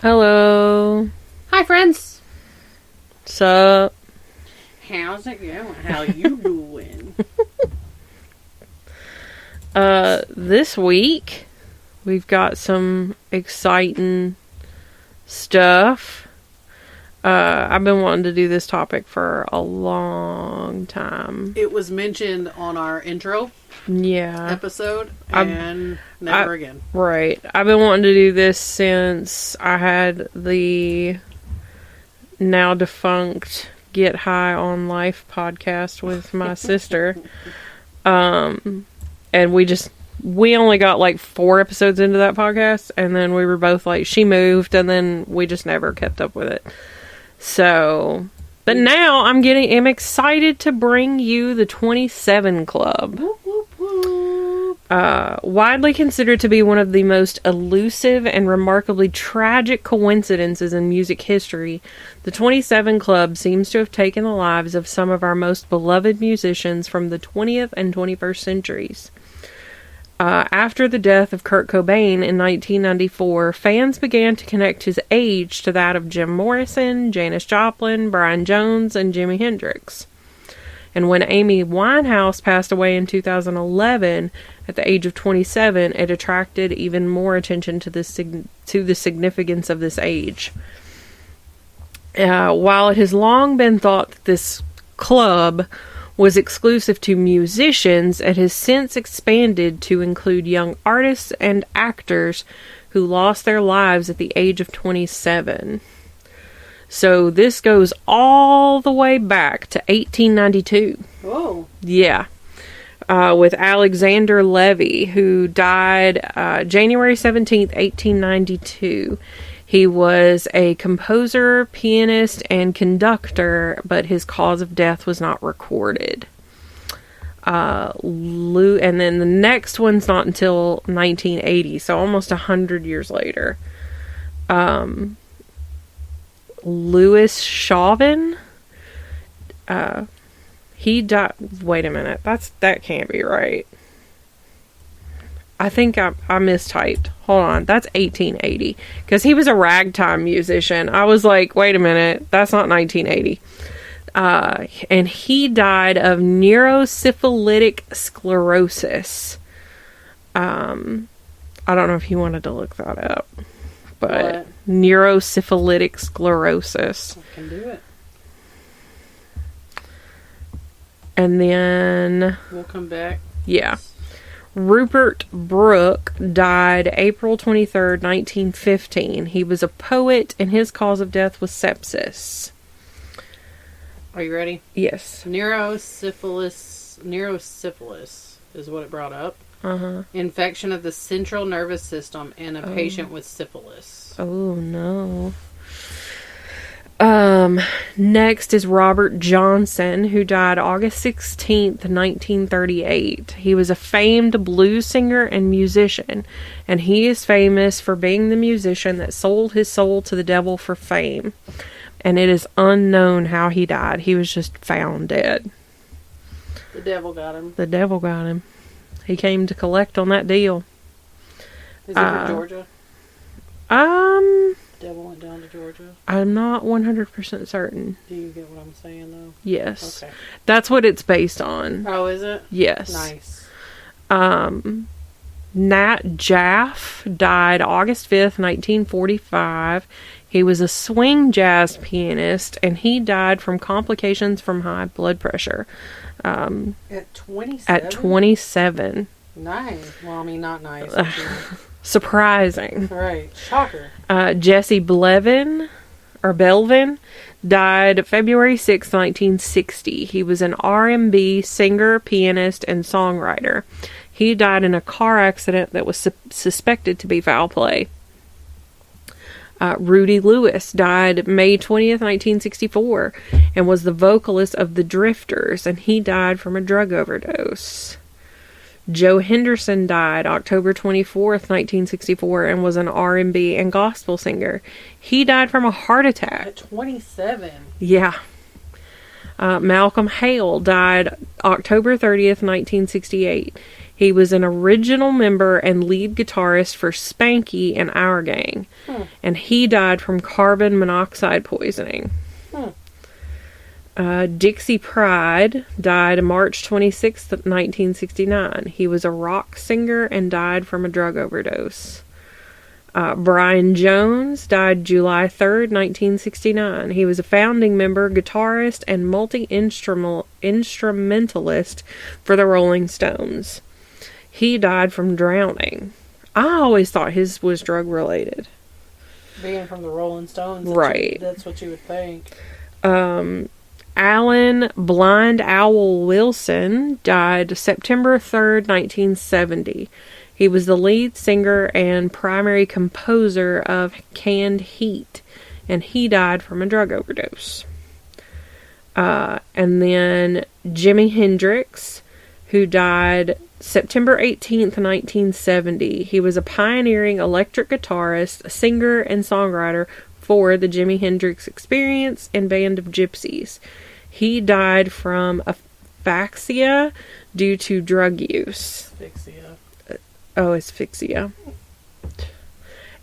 Hello. Hi, friends. Sup? How's it going? How you doing? This week we've got some exciting stuff. I've been wanting to do this topic for a long time. It was mentioned on our intro episode, and never again. Right. I've been wanting to do this since I had the now defunct Get High on Life podcast with my sister. And we only got like 4 episodes into that podcast, and then we were both like, she moved, and then we just never kept up with it. So, but now I'm excited to bring you the 27 Club. Whoop, whoop, whoop. Widely considered to be one of the most elusive and remarkably tragic coincidences in music history, the 27 Club seems to have taken the lives of some of our most beloved musicians from the 20th and 21st centuries. After the death of Kurt Cobain in 1994, fans began to connect his age to that of Jim Morrison, Janis Joplin, Brian Jones, and Jimi Hendrix. And when Amy Winehouse passed away in 2011 at the age of 27, it attracted even more attention to the significance of this age. While it has long been thought that this club was exclusive to musicians, it has since expanded to include young artists and actors who lost their lives at the age of 27. So this goes all the way back to 1892. Whoa. Yeah. With Alexander Levy, who died January 17th, 1892. He was a composer, pianist, and conductor, but his cause of death was not recorded. And then the next one's not until 1980, so almost 100 years later. Louis Chauvin, he died. Wait a minute, that can't be right. I think I mistyped. Hold on, that's 1880. Because he was a ragtime musician. I was like, wait a minute, that's not 1980. And he died of neurosyphilitic sclerosis. I don't know if you wanted to look that up. But what? Neurosyphilitic sclerosis. I can do it. And then We'll come back. Yeah. Rupert Brooke died April 23rd, 1915. He was a poet, and his cause of death was sepsis. Are you ready? Yes. Neurosyphilis is what it brought up. Uh-huh. Infection of the central nervous system in a patient with syphilis. Oh, no. Next is Robert Johnson, who died August 16th, 1938. He was a famed blues singer and musician, and he is famous for being the musician that sold his soul to the devil for fame. And it is unknown how he died. He was just found dead. The devil got him. The devil got him. He came to collect on that deal. Is it from Georgia? Devil went down to Georgia. I'm not 100% certain. Do you get what I'm saying, though? Yes. Okay. That's what it's based on. Oh, is it? Yes. Nice. Nat Jaff died August 5th, 1945. He was a swing jazz pianist, and he died from complications from high blood pressure. At 27? At 27. Nice. Well, I mean, not nice. Surprising. Right. Shocker. Jesse Belvin died February 6, 1960. He was an R&B singer, pianist, and songwriter. He died in a car accident that was suspected to be foul play. Rudy Lewis died May 20th, 1964, and was the vocalist of the Drifters, and he died from a drug overdose. Joe Henderson died October 24th, 1964, and was an R&B and gospel singer. He died from a heart attack. At 27? Yeah. Malcolm Hale died October 30th, 1968. He was an original member and lead guitarist for Spanky and Our Gang. And he died from carbon monoxide poisoning. Dixie Pride died March 26th, 1969. He was a rock singer and died from a drug overdose. Brian Jones died July 3rd, 1969. He was a founding member, guitarist, and multi-instrumentalist for the Rolling Stones. He died from drowning. I always thought his was drug-related. Being from the Rolling Stones. Right. That's what you would think. Alan Blind Owl Wilson died September 3rd, 1970. He was the lead singer and primary composer of Canned Heat, and he died from a drug overdose. And then Jimi Hendrix, who died September 18th, 1970. He was a pioneering electric guitarist, singer, and songwriter for the Jimi Hendrix Experience and Band of Gypsies. He died from asphyxia due to drug use. Asphyxia. Oh, asphyxia.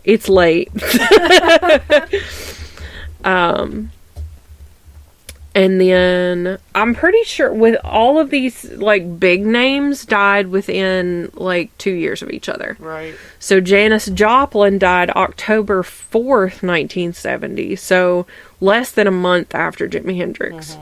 It's late. And then I'm pretty sure with all of these like big names died within like 2 years of each other. Right. So Janis Joplin died October 4th, 1970. So less than a month after Jimi Hendrix.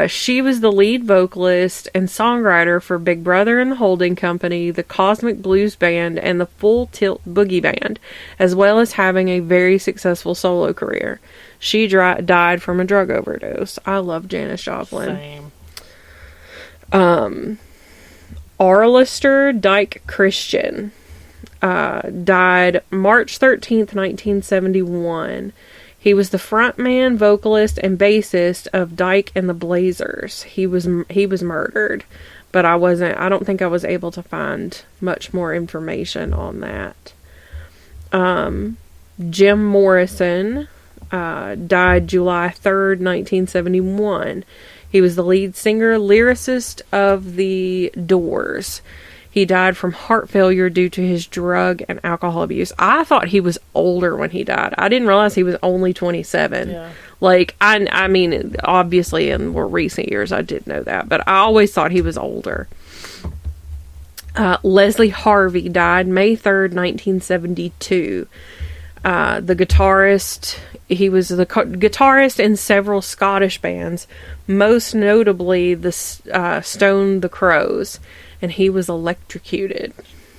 She was the lead vocalist and songwriter for Big Brother and the Holding Company, the Cosmic Blues Band, and the Full Tilt Boogie Band, as well as having a very successful solo career. She died from a drug overdose. I love Janis Joplin. Same. Arlister Dyke Christian died March 13th, 1971. He was the frontman, vocalist, and bassist of Dyke and the Blazers. He was murdered, but I don't think I was able to find much more information on that. Jim Morrison died July 3rd, 1971. He was the lead singer, lyricist of The Doors. He died from heart failure due to his drug and alcohol abuse. I thought he was older when he died. I didn't realize he was only 27. Yeah. Like, I mean, obviously in more recent years I did know that, but I always thought he was older. Leslie Harvey died May 3rd, 1972. The guitarist, he was the guitarist in several Scottish bands, most notably the Stone the Crows, and he was electrocuted.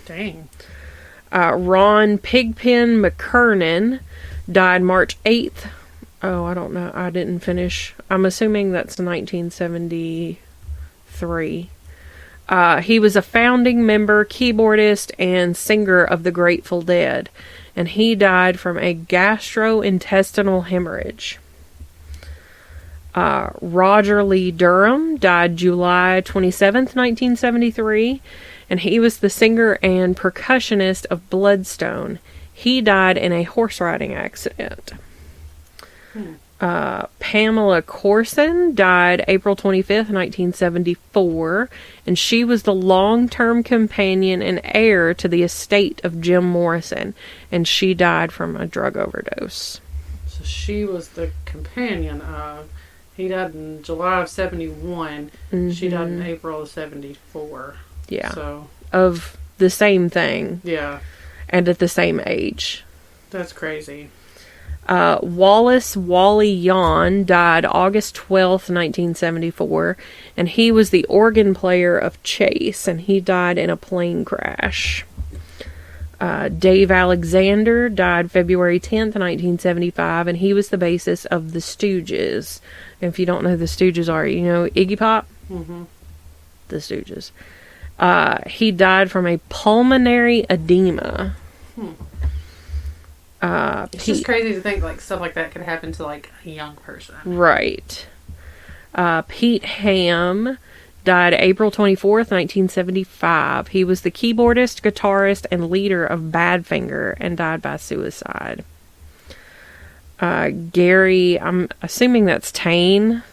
Dang. Ron Pigpen McKernan died March 8th. Oh, I don't know. I didn't finish. I'm assuming that's 1973. He was a founding member, keyboardist, and singer of the Grateful Dead, and he died from a gastrointestinal hemorrhage. Roger Lee Durham died July 27th, 1973, and he was the singer and percussionist of Bloodstone. He died in a horse riding accident. Pamela Corson died April 25th, 1974, and she was the long-term companion and heir to the estate of Jim Morrison, and she died from a drug overdose. So she was the companion of... He died in July of 71. Mm-hmm. She died in April of 74. Yeah. So... Of the same thing. Yeah. And at the same age. That's crazy. Wallace Wally Yawn died August 12th, 1974, and he was the organ player of Chase, and he died in a plane crash. Dave Alexander died February 10th, 1975, and he was the bassist of the Stooges. And if you don't know who the Stooges are, you know Iggy Pop? Mm-hmm. The Stooges. He died from a pulmonary edema. It's just crazy to think like stuff like that could happen to like a young person. Right. Pete Ham died April 24th, 1975. He was the keyboardist, guitarist, and leader of Badfinger and died by suicide. Gary, I'm assuming that's Tane.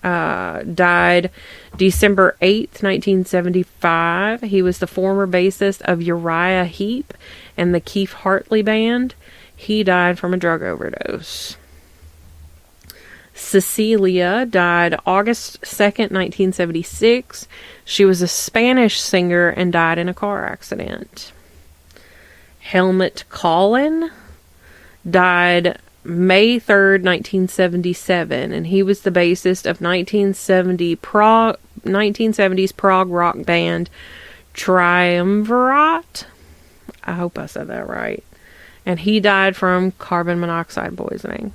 died December 8th, 1975. He was the former bassist of Uriah Heep and the Keith Hartley Band. He died from a drug overdose. Cecilia died August 2nd, 1976. She was a Spanish singer and died in a car accident. Helmut Collin died May 3rd, 1977, and he was the bassist of 1970s prog rock band Triumvirate. I hope I said that right. And he died from carbon monoxide poisoning.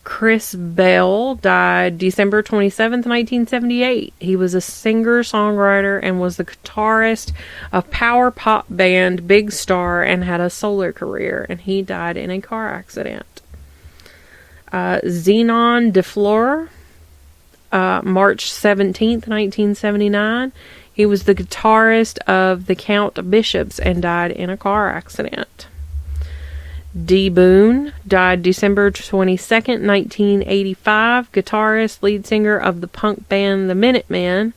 Chris Bell died December 27th, 1978. He was a singer-songwriter and was the guitarist of power pop band Big Star and had a solo career, and he died in a car accident. Zenon DeFleur, March 17th, 1979. He was the guitarist of the Count Bishops and died in a car accident. D. Boone died December 22nd, 1985, guitarist, lead singer of the punk band The Minutemen,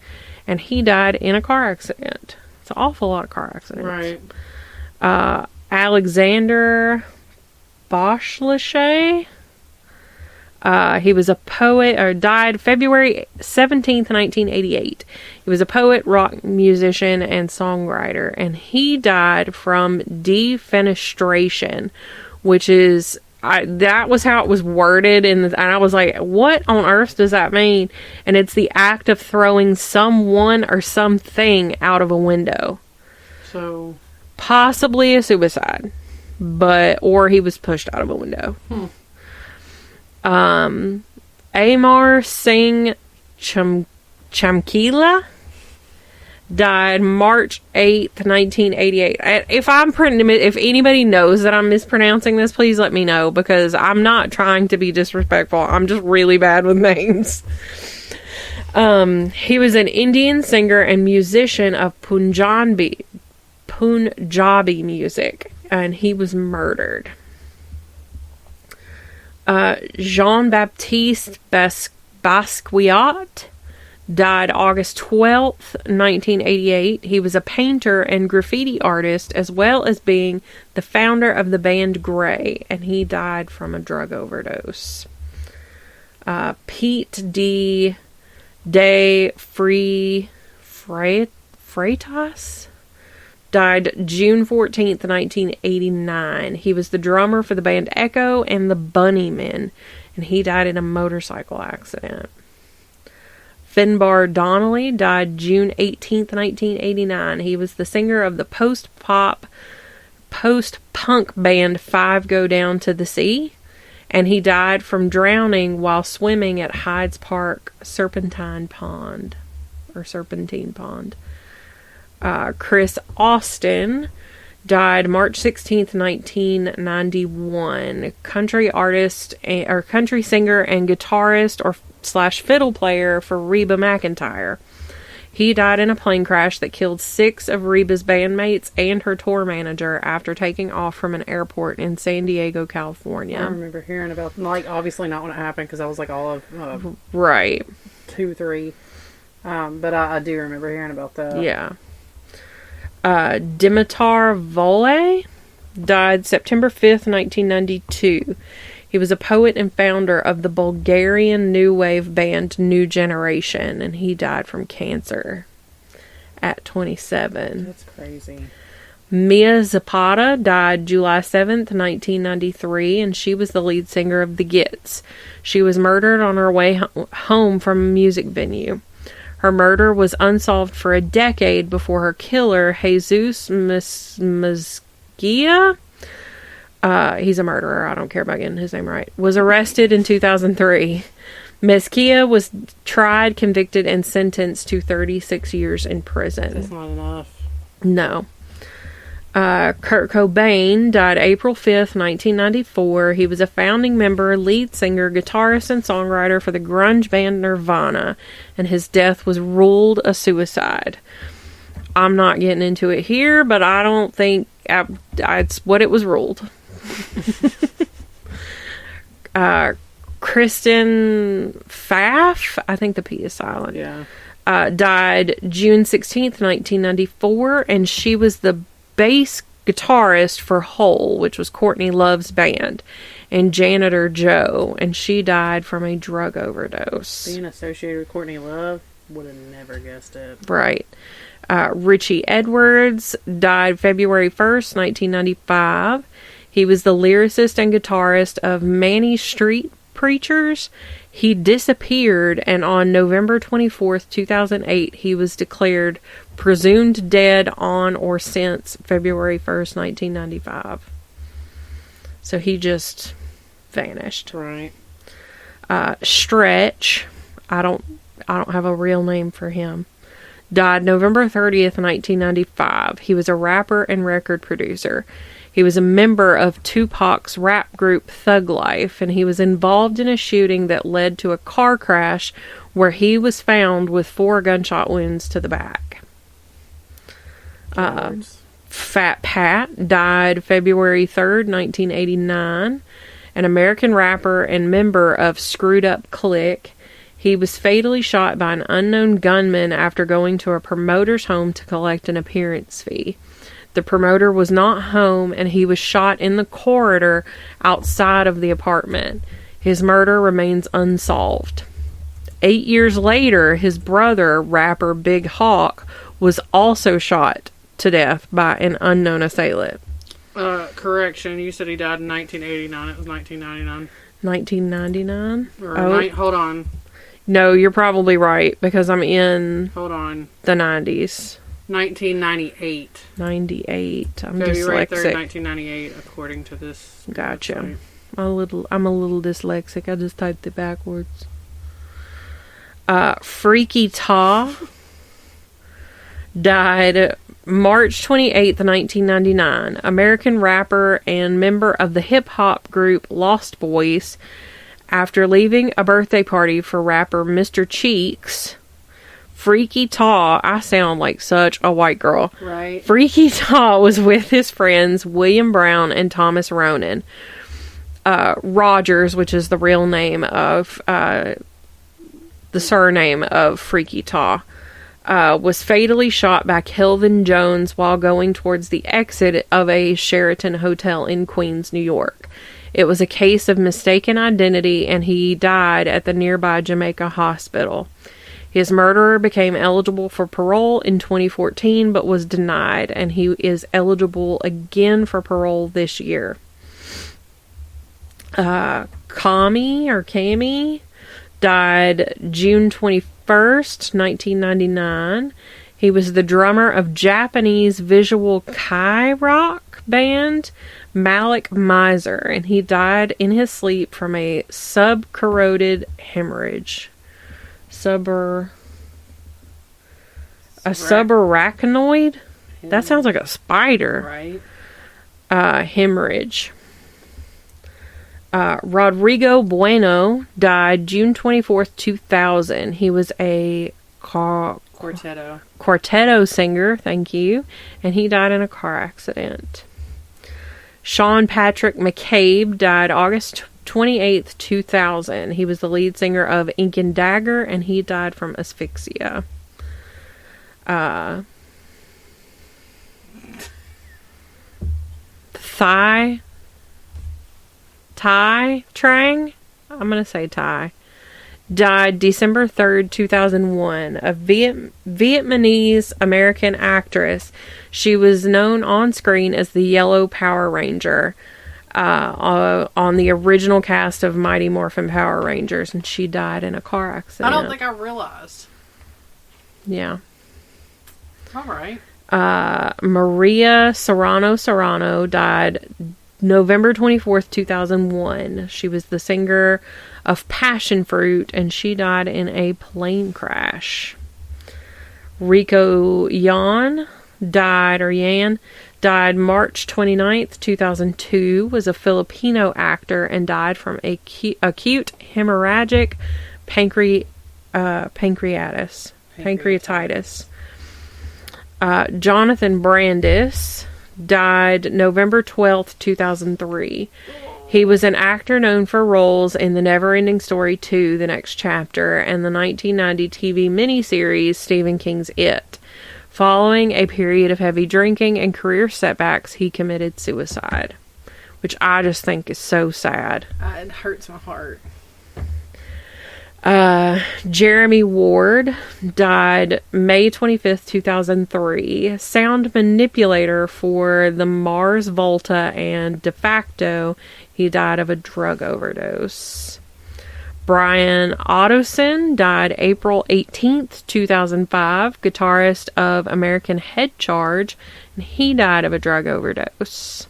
and he died in a car accident. It's an awful lot of car accidents. Right. Alexander Boschlesche, he was a poet, or died February 17th, 1988. He was a poet, rock musician, and songwriter, and he died from defenestration, which is, that was how it was worded, and I was like, what on earth does that mean? And it's the act of throwing someone or something out of a window. So, possibly a suicide, or he was pushed out of a window. Amar Singh Chamkila died March 8th, 1988. If anybody knows that I'm mispronouncing this, please let me know, because I'm not trying to be disrespectful. I'm just really bad with names. He was an Indian singer and musician of Punjabi music, and he was murdered. Jean-Baptiste Basquiat died August 12th, 1988. He was a painter and graffiti artist, as well as being the founder of the band Grey, and he died from a drug overdose. Pete de Freitas died June 14th, 1989. He was the drummer for the band Echo and the Bunnymen, and he died in a motorcycle accident. Finbar Donnelly died June 18th, 1989. He was the singer of the post-punk band Five Go Down to the Sea, and he died from drowning while swimming at Hyde's Park Serpentine Pond. Chris Austin died March 16th, 1991. Country artist, or country singer and guitarist / fiddle player for Reba McEntire. He died in a plane crash that killed 6 of Reba's bandmates and her tour manager after taking off from an airport in San Diego, California. I remember hearing about, obviously not when it happened, because I was all of right 2, 3. But I do remember hearing about that. Yeah. Dimitar Volay died September 5th, 1992. He was a poet and founder of the Bulgarian new wave band New Generation, and he died from cancer at 27. That's crazy. Mia Zapata died July 7th, 1993, and she was the lead singer of The Gits. She was murdered on her way home from a music venue. Her murder was unsolved for a decade before her killer, Jesus Mezquia, he's a murderer, I don't care about getting his name right, was arrested in 2003. Mezquia was tried, convicted, and sentenced to 36 years in prison. That's not enough. No. Kurt Cobain died April 5th, 1994. He was a founding member, lead singer, guitarist, and songwriter for the grunge band Nirvana, and his death was ruled a suicide. I'm not getting into it here, but I don't think it's what it was ruled. Kristen Pfaff, I think the P is silent. Yeah. Died June 16th, 1994, and she was the bass guitarist for Hole, which was Courtney Love's band, and janitor Joe, and she died from a drug overdose. Being associated with Courtney Love, would have never guessed it. Right. Richie Edwards died February 1st, 1995. He was the lyricist and guitarist of Manny Street Preachers. He disappeared, and on November 24th, 2008, he was declared presumed dead on or since February 1st, 1995. So he just vanished. Right. Stretch, I don't have a real name for him. Died November 30th, 1995. He was a rapper and record producer. He was a member of Tupac's rap group Thug Life, and he was involved in a shooting that led to a car crash where he was found with 4 gunshot wounds to the back. Fat Pat died February 3rd, 1989. An American rapper and member of Screwed Up Click. He was fatally shot by an unknown gunman after going to a promoter's home to collect an appearance fee. The promoter was not home, and he was shot in the corridor outside of the apartment. His murder remains unsolved. 8 years later, his brother, rapper Big Hawk, was also shot to death by an unknown assailant. Correction, you said he died in 1989. It was 1999. 1999? Hold on. No, you're probably right, because I'm in Hold on. the 90s. 1998. 98. I'm February 3rd, dyslexic. 1998, according to this. Gotcha. website. I'm a little dyslexic. I just typed it backwards. Freaky Ta died March 28th, 1999. American rapper and member of the hip-hop group Lost Boys. After leaving a birthday party for rapper Mr. Cheeks, Freaky Ta, I sound like such a white girl. Right. Freaky Ta was with his friends William Brown and Thomas Ronan. Rogers, which is the real name of the surname of Freaky Ta, was fatally shot by Kelvin Jones while going towards the exit of a Sheraton hotel in Queens, New York. It was a case of mistaken identity, and he died at the nearby Jamaica hospital. His murderer became eligible for parole in 2014, but was denied, and he is eligible again for parole this year. Kami died June 21st, 1999. He was the drummer of Japanese visual Kai rock band Malik Miser, and he died in his sleep from a subcorroded hemorrhage. Subarachnoid? That sounds like a spider. Right. Hemorrhage. Rodrigo Bueno died June 24th, 2000. He was a quartetto singer, thank you, and he died in a car accident. Sean Patrick McCabe died August 28th, 2000. He was the lead singer of Ink and Dagger, and he died from asphyxia. Thai Trang? I'm going to say Thai. Died December 3rd, 2001. A Vietnamese American actress. She was known on screen as the Yellow Power Ranger on the original cast of Mighty Morphin Power Rangers, and she died in a car accident. I don't think I realized. Yeah. All right. Maria Serrano died November 24th, 2001. She was the singer of Passion Fruit, and she died in a plane crash. Rico Yan died March 29th, 2002, was a Filipino actor and died from acute hemorrhagic pancreatitis. Jonathan Brandis died November 12th, 2003. He was an actor known for roles in The Neverending Story 2, The Next Chapter, and the 1990 TV miniseries Stephen King's It. Following a period of heavy drinking and career setbacks, he committed suicide, which I just think is so sad. It hurts my heart. Jeremy Ward died May 25th, 2003. Sound manipulator for the Mars Volta and De Facto. He died of a drug overdose. Brian Ottoson died April 18th, 2005. Guitarist of American Head Charge. And he died of a drug overdose.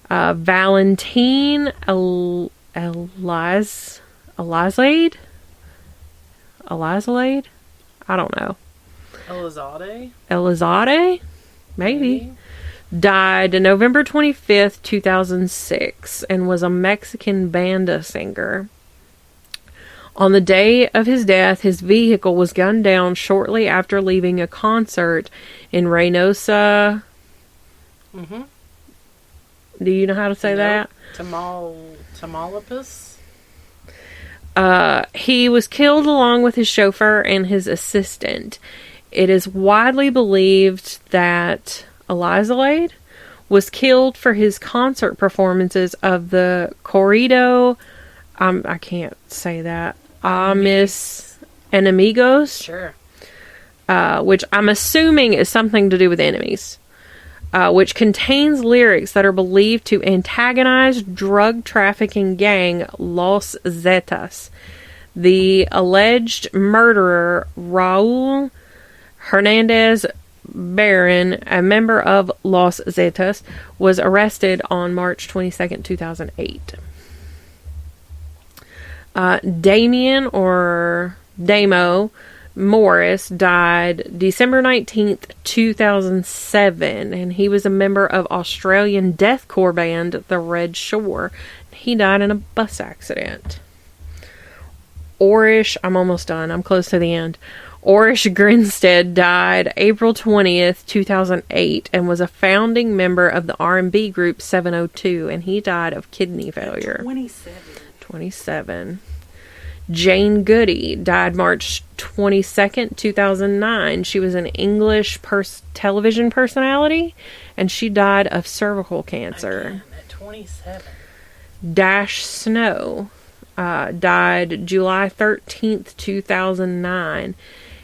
Valentine Elizalde? I don't know. Elizalde? Maybe. Died November 25th, 2006, and was a Mexican banda singer. On the day of his death, his vehicle was gunned down shortly after leaving a concert in Reynosa. Mm-hmm. Do you know how to say that? Tamaulipas? He was killed along with his chauffeur and his assistant. It is widely believed that Elizalde was killed for his concert performances of the corrido, I can't say that, Mis Enemigos. Sure. Which I'm assuming is something to do with enemies. Which contains lyrics that are believed to antagonize drug trafficking gang Los Zetas. The alleged murderer, Raul Hernandez Barron, a member of Los Zetas, was arrested on March 22nd, 2008. Damien, or Damo, Morris died December 19th, 2007, and he was a member of Australian deathcore band The Red Shore. He died in a bus accident. I'm almost done. I'm close to the end. Orish Grinstead died April 20th, 2008, and was a founding member of the R&B group 702, and he died of kidney failure. 27. Jane Goody died March 22nd, 2009. She was an English television personality, and she died of cervical cancer. Again, at 27. Dash Snow died July 13th, 2009.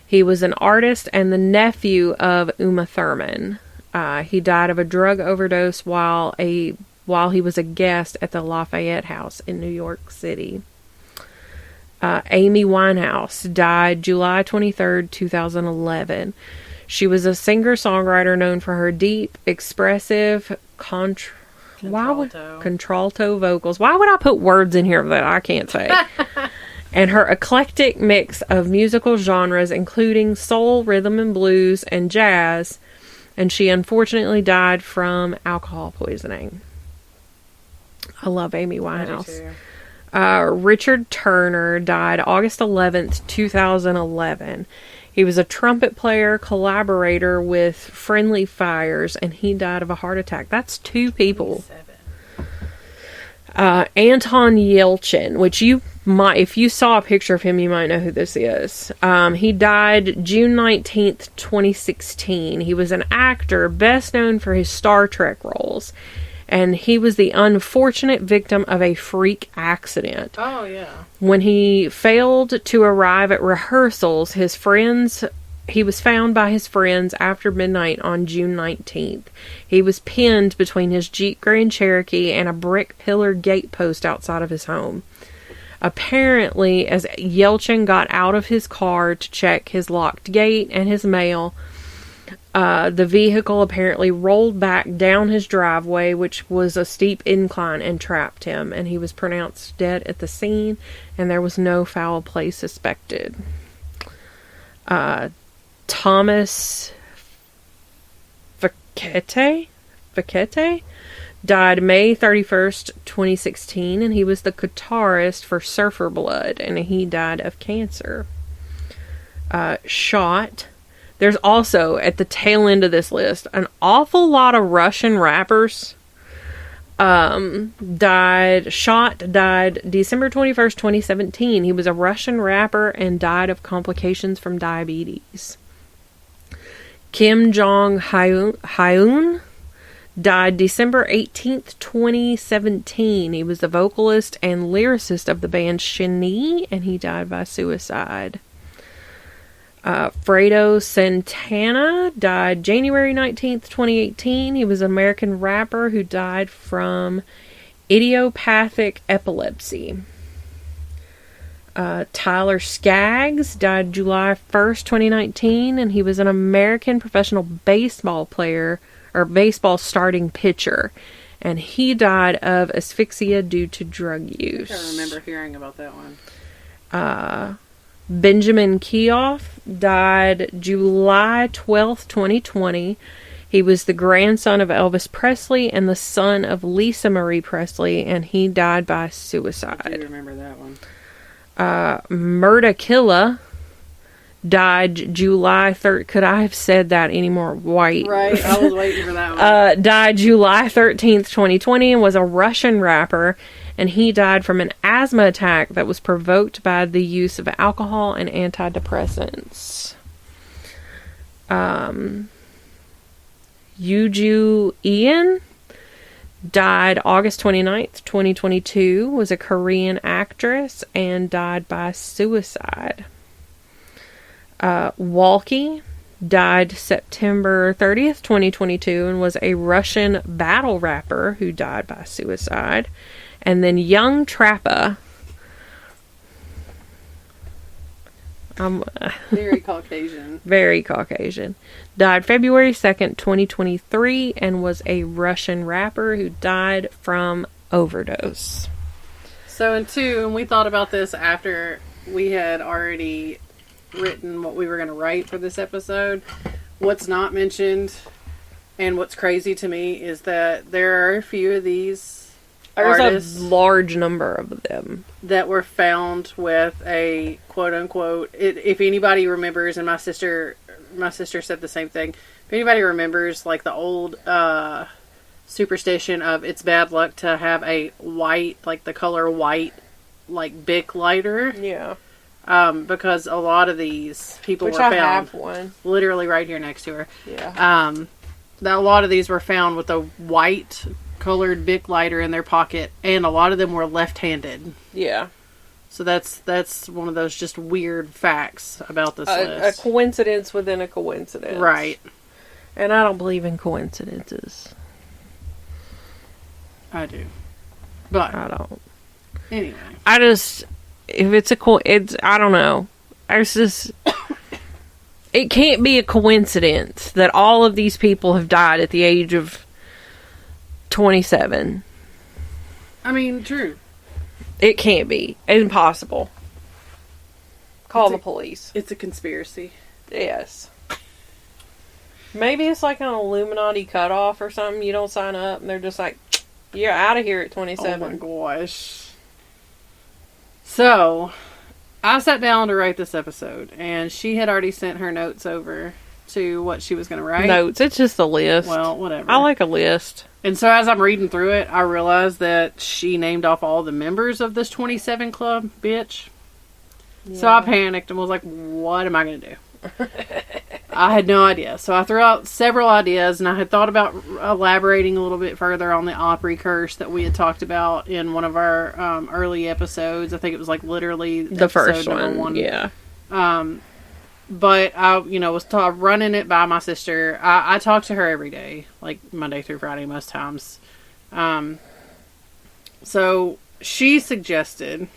He was an artist and the nephew of Uma Thurman. He died of a drug overdose while he was a guest at the Lafayette House in New York City. Amy Winehouse died July 23rd, 2011. She was a singer-songwriter known for her deep, expressive contralto vocals. Why would I put words in here that I can't say? And her eclectic mix of musical genres, including soul, rhythm and blues, and jazz. And she unfortunately died from alcohol poisoning. I love Amy Winehouse. Richard Turner died August 11th, 2011. He was a trumpet player, collaborator with Friendly Fires, and he died of a heart attack. That's 2 people. 27. Anton Yelchin, which you might, if you saw a picture of him, you might know who this is. He died June 19th, 2016. He was an actor, best known for his Star Trek roles. And he was the unfortunate victim of a freak accident. Oh, yeah. When he failed to arrive at rehearsals, he was found by his friends after midnight on June 19th. He was pinned between his Jeep Grand Cherokee and a brick pillar gate post outside of his home. Apparently, as Yelchin got out of his car to check his locked gate and his mail, the vehicle apparently rolled back down his driveway, which was a steep incline, and trapped him, and he was pronounced dead at the scene, and there was no foul play suspected. Thomas Facchette died May 31st, 2016, and he was the guitarist for Surfer Blood, and he died of cancer. Shot. There's also, at the tail end of this list, an awful lot of Russian rappers. died December 21st, 2017. He was a Russian rapper and died of complications from diabetes. Kim Jong-hyun died December 18th, 2017. He was the vocalist and lyricist of the band Shinee, and he died by suicide. Fredo Santana died January 19th, 2018. He was an American rapper who died from idiopathic epilepsy. Tyler Skaggs died July 1st, 2019, and he was an American professional baseball player, or baseball starting pitcher, and he died of asphyxia due to drug use. I remember hearing about that one. Benjamin Keough died July 12th, 2020. He was the grandson of Elvis Presley and the son of Lisa Marie Presley, and he died by suicide. I do remember that one. Murda Killa died July 3rd. Could I have said that any more white? Right, I was waiting for that one. Died July 13th, 2020, and was a Russian rapper, and he died from an asthma attack that was provoked by the use of alcohol and antidepressants. Yuju Ian died August 29th, 2022, was a Korean actress, and died by suicide. Walkie died September 30th, 2022, and was a Russian battle rapper who died by suicide. And then Young Trappa. Very Caucasian. Very Caucasian. Died February 2nd, 2023, and was a Russian rapper who died from overdose. So, and we thought about this after we had already written what we were going to write for this episode. What's not mentioned, and what's crazy to me, is that there are a few of these artists, a large number of them, that were found with a quote-unquote, if anybody remembers, and my sister said the same thing, if anybody remembers, like, the old superstition of it's bad luck to have a white, like the color white, like Bic lighter. Yeah. Because a lot of these people Which were I found have one. literally right here next to her. Yeah. That a lot of these were found with a white colored Bic lighter in their pocket, and a lot of them were left-handed. Yeah. So that's one of those just weird facts about this list. A coincidence within a coincidence. Right. And I don't believe in coincidences. I do. But I don't. Anyway. If it's I don't know. It's just, it can't be a coincidence that all of these people have died at the age of 27. I mean, true. It can't be. It's impossible. Call the police. It's a conspiracy. Yes. Maybe it's like an Illuminati cutoff or something. You don't sign up, and they're just like, you're out of here at 27. Oh my gosh. So, I sat down to write this episode, and she had already sent her notes over to what she was going to write. Notes. It's just a list. Well, whatever. I like a list. And so as I'm reading through it, I realized that she named off all the members of this 27 club, bitch. Yeah. So I panicked and was like, what am I going to do? I had no idea. So I threw out several ideas, and I had thought about elaborating a little bit further on the Opry curse that we had talked about in one of our early episodes. I think it was like literally the first one. Yeah. But I, was running it by my sister. I talk to her every day, like Monday through Friday most times. So she suggested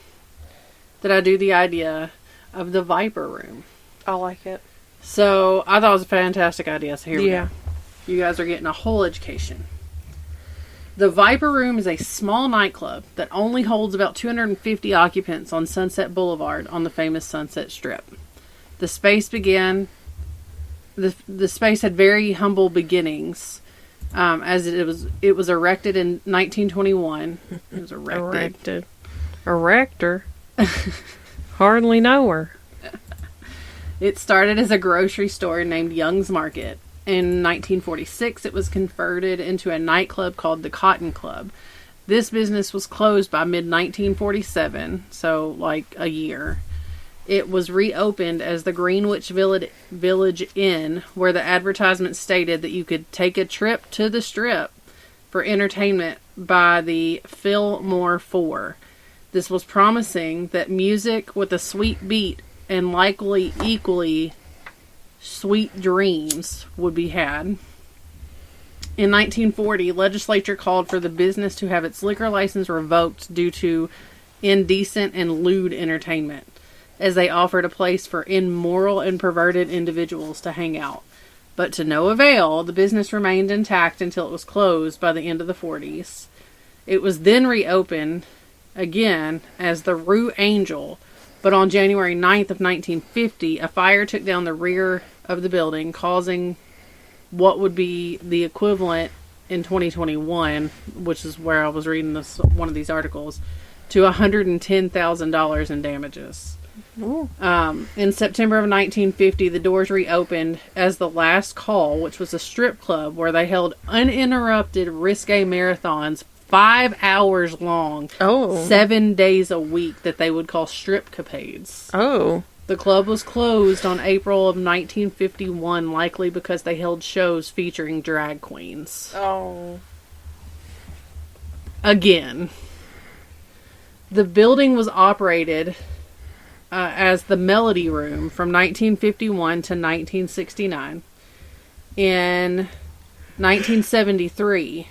that I do the idea of the Viper Room. I like it. So I thought it was a fantastic idea. So here we go. You guys are getting a whole education. The Viper Room is a small nightclub that only holds about 250 occupants on Sunset Boulevard on the famous Sunset Strip. The space the space had very humble beginnings, as it was erected in 1921. It was erected. Erector. Hardly know her. It started as a grocery store named Young's Market, In 1946, it was converted into a nightclub called the Cotton Club. This business was closed by mid-1947, so like a year. It was reopened as the Greenwich Village Inn, where the advertisement stated that you could take a trip to the Strip for entertainment by the Fillmore Four. This was promising that music with a sweet beat and likely equally sweet dreams would be had. In 1940, legislature called for the business to have its liquor license revoked due to indecent and lewd entertainment, as they offered a place for immoral and perverted individuals to hang out. But to no avail, the business remained intact until it was closed by the end of the 40s. It was then reopened again as the Rue Angel, but on January 9th of 1950, a fire took down the rear of the building, causing what would be the equivalent in 2021, which is where I was reading one of these articles, to $110,000 in damages. In September of 1950, the doors reopened as the Last Call, which was a strip club where they held uninterrupted risque marathons 5 hours long, 7 days a week, that they would call stripcapades. The club was closed on April of 1951, likely because they held shows featuring drag queens. Again, the building was operated as the Melody Room from 1951 to 1969. In 1973,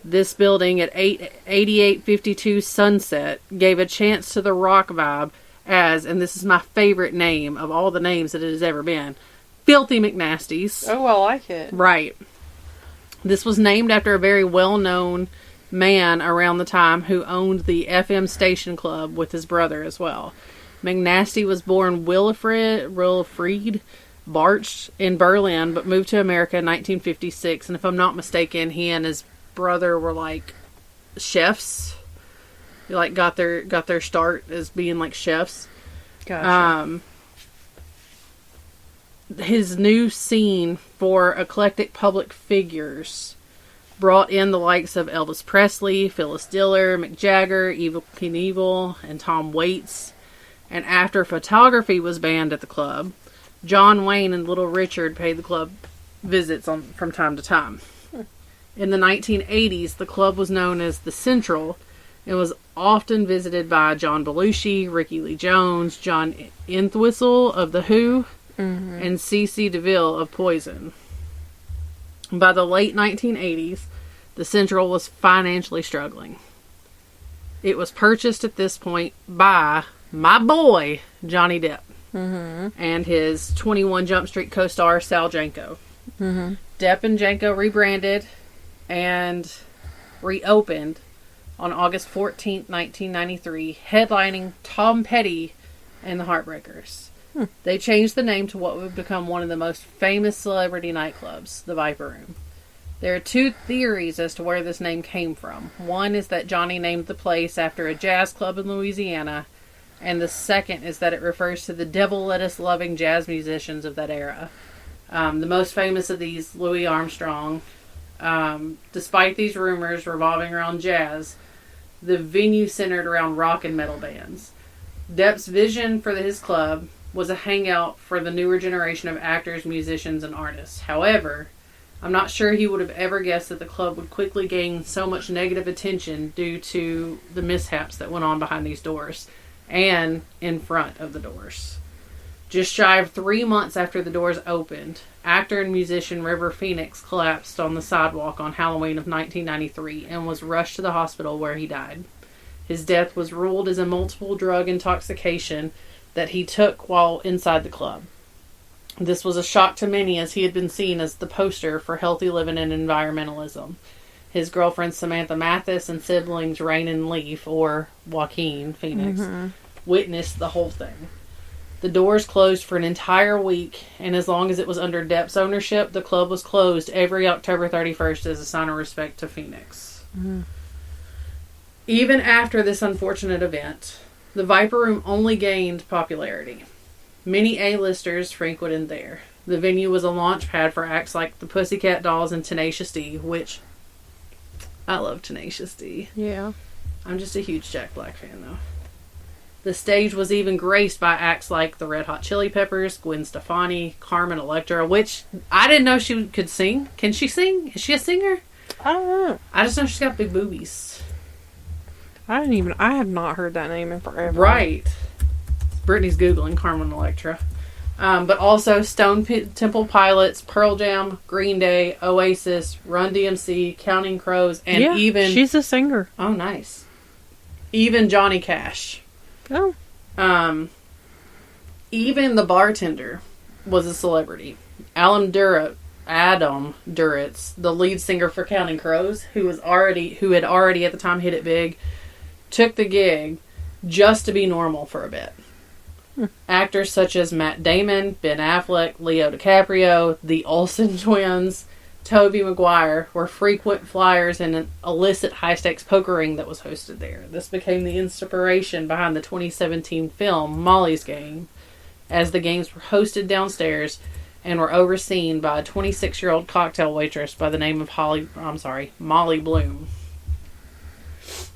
this building at 8852 Sunset gave a chance to the rock vibe as, and this is my favorite name of all the names that it has ever been, Filthy McNasties. I like it. Right. This was named after a very well-known man around the time who owned the FM station club with his brother as well. McNasty was born Wilfried Bartsch in Berlin, but moved to America in 1956. And if I'm not mistaken, he and his brother were like chefs. They like got their start as being like chefs. Gotcha. His new scene for eclectic public figures brought in the likes of Elvis Presley, Phyllis Diller, Mick Jagger, Evel Knievel, and Tom Waits. And after photography was banned at the club, John Wayne and Little Richard paid the club visits from time to time. In the 1980s, the club was known as the Central and was often visited by John Belushi, Ricky Lee Jones, John Entwistle of The Who, and C.C. DeVille of Poison. By the late 1980s, the Central was financially struggling. It was purchased at this point by my boy, Johnny Depp, and his 21 Jump Street co-star, Sal Janko. Depp and Janko rebranded and reopened on August 14th, 1993, headlining Tom Petty and the Heartbreakers. They changed the name to what would become one of the most famous celebrity nightclubs, the Viper Room. There are two theories as to where this name came from. One is that Johnny named the place after a jazz club in Louisiana, and the second is that it refers to the devil-lettuce-loving jazz musicians of that era. The most famous of these, Louis Armstrong. Despite these rumors revolving around jazz, the venue centered around rock and metal bands. Depp's vision for his club was a hangout for the newer generation of actors, musicians, and artists. However, I'm not sure he would have ever guessed that the club would quickly gain so much negative attention due to the mishaps that went on behind these doors and in front of the doors. Just shy of 3 months after the doors opened, actor and musician River Phoenix collapsed on the sidewalk on Halloween of 1993 and was rushed to the hospital where he died. His death was ruled as a multiple drug intoxication that he took while inside the club. This was a shock to many, as he had been seen as the poster for healthy living and environmentalism. His girlfriend Samantha Mathis and siblings Rain and Leaf, or Joaquin Phoenix, witnessed the whole thing. The doors closed for an entire week, and as long as it was under Depp's ownership, the club was closed every October 31st as a sign of respect to Phoenix. Even after this unfortunate event, the Viper Room only gained popularity. Many A-listers frequented there. The venue was a launch pad for acts like the Pussycat Dolls and Tenacious D, which I love Tenacious D. Yeah. I'm just a huge Jack Black fan, though. The stage was even graced by acts like the Red Hot Chili Peppers, Gwen Stefani, Carmen Electra, which I didn't know she could sing. Can she sing? Is she a singer? I don't know. I just know she's got big boobies. I have not heard that name in forever. Right. Brittany's Googling Carmen Electra. But also Stone Temple Pilots, Pearl Jam, Green Day, Oasis, Run DMC, Counting Crows, and even... she's a singer. Oh, nice. Even Johnny Cash. Oh. Even the bartender was a celebrity. Adam Duritz, the lead singer for Counting Crows, who had already at the time hit it big, took the gig just to be normal for a bit. Actors such as Matt Damon, Ben Affleck, Leo DiCaprio, the Olsen twins, Tobey Maguire were frequent flyers in an illicit high-stakes poker ring that was hosted there. This became the inspiration behind the 2017 film Molly's Game, as the games were hosted downstairs and were overseen by a 26-year-old cocktail waitress by the name of Molly Bloom.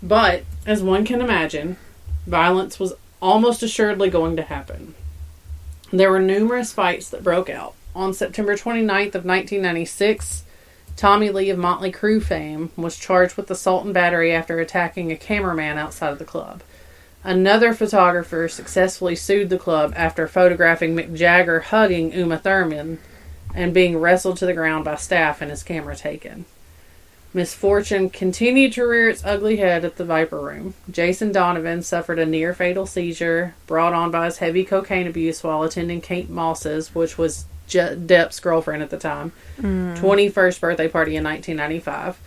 But, as one can imagine, violence was almost assuredly going to happen. There were numerous fights that broke out. On September 29th of 1996, Tommy Lee of Motley Crue fame was charged with assault and battery after attacking a cameraman outside of the club. Another photographer successfully sued the club after photographing Mick Jagger hugging Uma Thurman and being wrestled to the ground by staff and his camera taken. Misfortune continued to rear its ugly head at the Viper Room. Jason Donovan suffered a near-fatal seizure brought on by his heavy cocaine abuse while attending Kate Moss's, which was Depp's girlfriend at the time, 21st birthday party in 1995.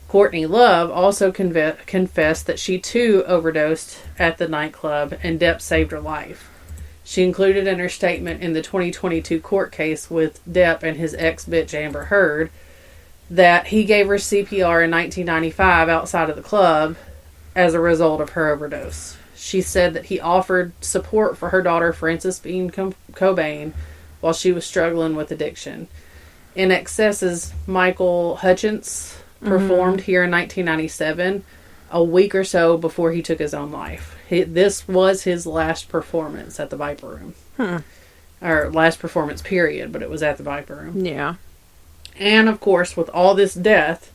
Courtney Love also confessed that she too overdosed at the nightclub and Depp saved her life. She included in her statement in the 2022 court case with Depp and his ex-bitch Amber Heard that he gave her CPR in 1995 outside of the club as a result of her overdose. She said that he offered support for her daughter Frances Bean Cobain while she was struggling with addiction. In Excess's Michael Hutchence performed here in 1997, a week or so before he took his own life. This was his last performance at the Viper Room. Or last performance period, but it was at the Viper Room. Yeah. And, of course, with all this death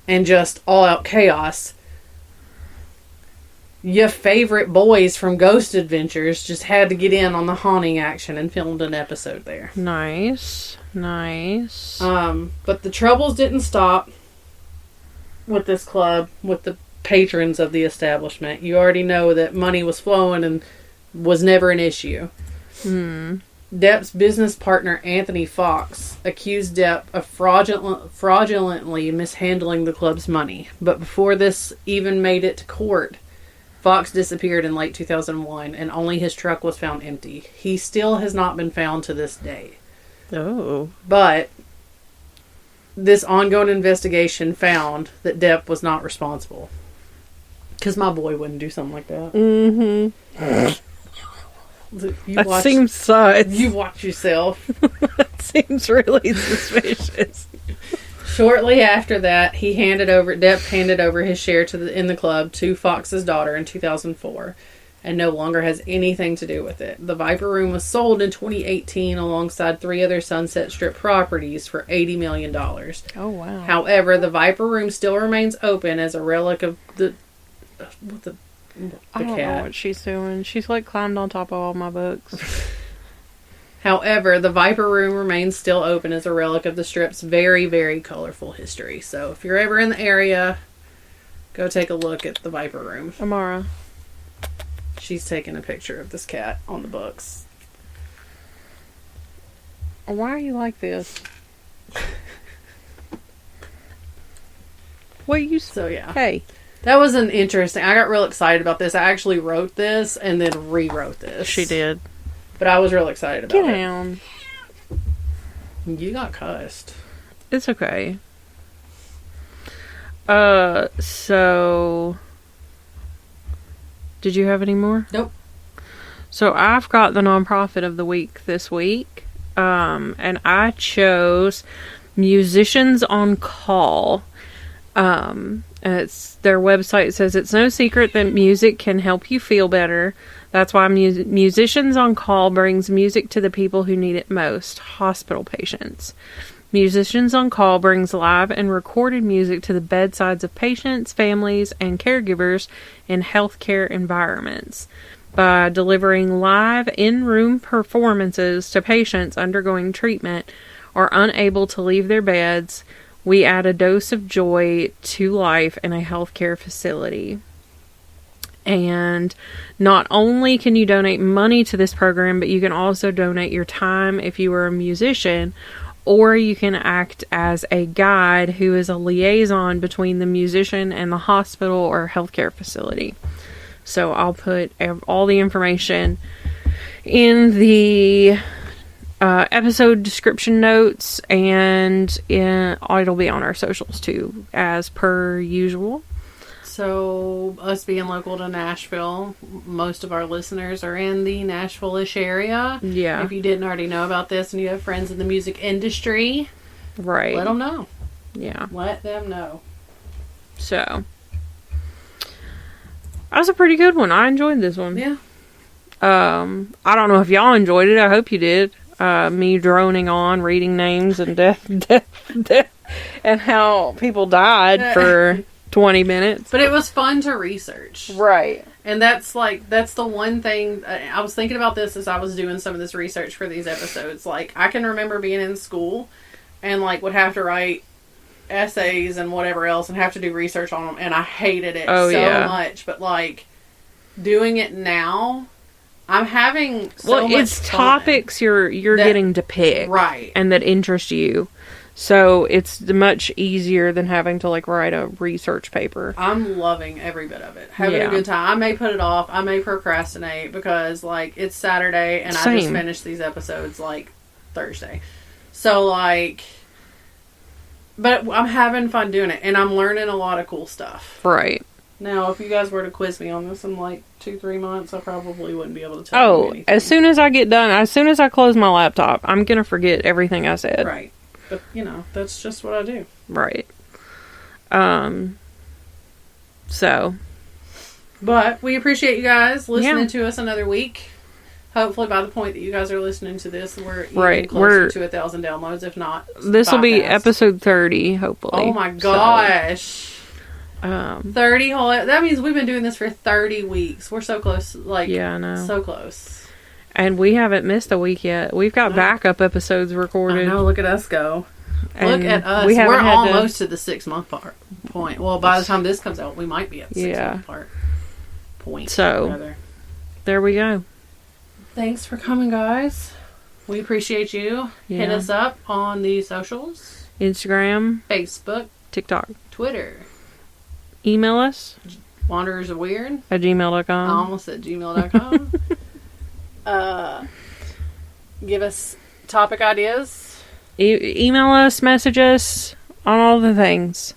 and just all-out chaos, your favorite boys from Ghost Adventures just had to get in on the haunting action and filmed an episode there. Nice. Nice. But the troubles didn't stop with this club, with the patrons of the establishment. You already know that money was flowing and was never an issue. Depp's business partner Anthony Fox accused Depp of fraudulently mishandling the club's money. But before this even made it to court, Fox disappeared in late 2001 and only his truck was found empty. He still has not been found to this day. Oh. But this ongoing investigation found that Depp was not responsible. Because my boy wouldn't do something like that. Mm-hmm. That seems sus. You watch yourself. That seems really suspicious. Shortly after that, Depp handed over his share in the club to Fox's daughter in 2004, and no longer has anything to do with it. The Viper Room was sold in 2018 alongside 3 other Sunset Strip properties for $80 million. Oh, wow. However, the Viper Room still remains open as a relic of the I don't cat. know what she's doing. She's like climbed on top of all my books. However, the Viper Room remains still open as a relic of the Strip's very, very colorful history. So if you're ever in the area, go take a look at the Viper Room. Amara. She's taking a picture of this cat on the books. Why are you like this? Yeah. Hey. That was an interesting... I got real excited about this. I actually wrote this and then rewrote this. She did. But I was real excited about Get it. down. You got cussed. It's okay. So... Did you have any more? Nope. So I've got the nonprofit of the week this week. and I chose Musicians on Call. And it's their website says it's no secret that music can help you feel better. That's why Musicians on Call brings music to the people who need it most, hospital patients. Musicians on Call brings live and recorded music to the bedsides of patients, families, and caregivers in healthcare environments. By delivering live in-room performances to patients undergoing treatment or unable to leave their beds, we add a dose of joy to life in a healthcare facility. And not only can you donate money to this program, but you can also donate your time if you are a musician, or you can act as a guide who is a liaison between the musician and the hospital or healthcare facility. So I'll put all the information in the episode description notes, and it'll be on our socials too, as per usual. So, us being local to Nashville, most of our listeners are in the Nashville-ish area. Yeah. If you didn't already know about this and you have friends in the music industry, right, let them know. Yeah. Let them know. So, that was a pretty good one. I enjoyed this one. Yeah. I don't know if y'all enjoyed it. I hope you did. Me droning on, reading names and death, and how people died for 20 minutes. But it was fun to research. Right. And that's the one thing, I was thinking about this as I was doing some of this research for these episodes. Like, I can remember being in school and, like, would have to write essays and whatever else and have to do research on them, and I hated it much. But, like, doing it now, I'm having so much it's fun. Topics you're getting to pick. Right. And that interest you. So it's much easier than having to, like, write a research paper. I'm loving every bit of it. Having a good time. I may put it off. I may procrastinate because, like, it's Saturday and I just finished these episodes, like, Thursday. So, like, but I'm having fun doing it and I'm learning a lot of cool stuff. Right. Now, if you guys were to quiz me on this in, like, 2-3 months, I probably wouldn't be able to tell you anything. As soon as I get done, as soon as I close my laptop, I'm going to forget everything I said. Right. But, you know, that's just what I do. Right. So. But we appreciate you guys listening to us another week. Hopefully by the point that you guys are listening to this, we're even closer to 1,000 downloads, if not. This will be episode 30, hopefully. Oh my gosh. So, 30 whole... That means we've been doing this for 30 weeks. We're so close. Like, yeah, I know. So close. And we haven't missed a week yet. We've got backup episodes recorded. I know, look at us go. And look at us. We're almost to the 6-month point. Well, by the time this comes out, we might be at the 6-month point. So, there we go. Thanks for coming, guys. We appreciate you. Yeah. Hit us up on the socials. Instagram. Facebook. TikTok. Twitter. Email us. wanderersofweird @gmail.com. I almost said gmail.com. Give us topic ideas. Email us, message us on all the things.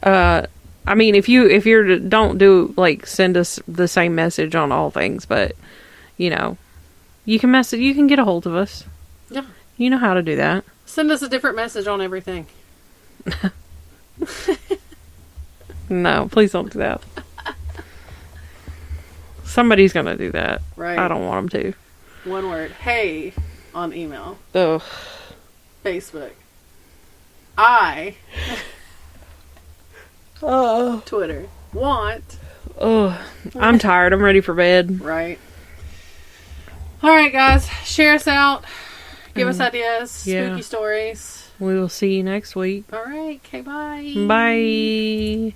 I mean, if you're don't do, like, send us the same message on all things, but you know, you can get a hold of us. Yeah. You know how to do that. Send us a different message on everything. No, please don't do that. Somebody's gonna do that. Right. I don't want them to. One word. Hey on email. Ugh. Facebook. I. Twitter. Want. Oh, I'm tired. I'm ready for bed. Right. Alright, guys. Share us out. Give us ideas. Spooky stories. We will see you next week. Alright. Okay, bye. Bye.